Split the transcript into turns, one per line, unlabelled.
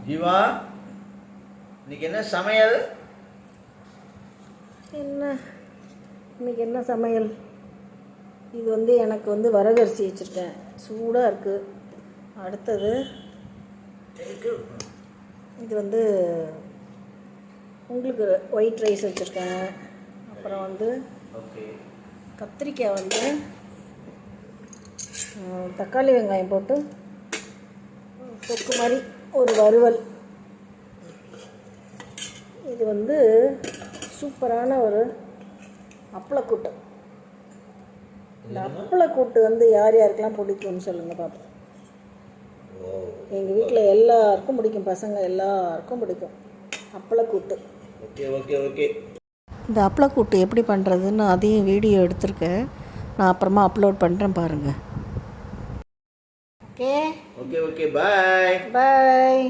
ஜீவா, இன்னைக்கு என்ன சமையல்?
இன்னைக்கு என்ன சமையல்? இது எனக்கு வரகரிசி வச்சுருக்கேன், சூடாக இருக்குது. அடுத்தது இது உங்களுக்கு ஒயிட் ரைஸ் வச்சுருக்கேன். அப்புறம் கத்திரிக்காய் தக்காளி வெங்காயம் போட்டு தொக்கு மாதிரி ஒரு வறுவல். இது சூப்பரான ஒரு அப்பளக்கூட்டு. இந்த அப்பளக்கூட்டு யார் யாருக்கெல்லாம் பிடிக்கும்னு சொல்லுங்கள் பார்ப்போம். எங்கள் வீட்டில் எல்லாருக்கும் பிடிக்கும், பசங்க எல்லாருக்கும் பிடிக்கும் அப்பளக்கூட்டு.
Okay okay okay.
இந்த அப்பளக்கூட்டு எப்படி பண்ணுறதுன்னு அதையும் வீடியோ எடுத்திருக்கேன், நான் அப்புறமா அப்லோட் பண்ணுறேன் பாருங்கள். Okay
okay okay. பாய்
பாய்.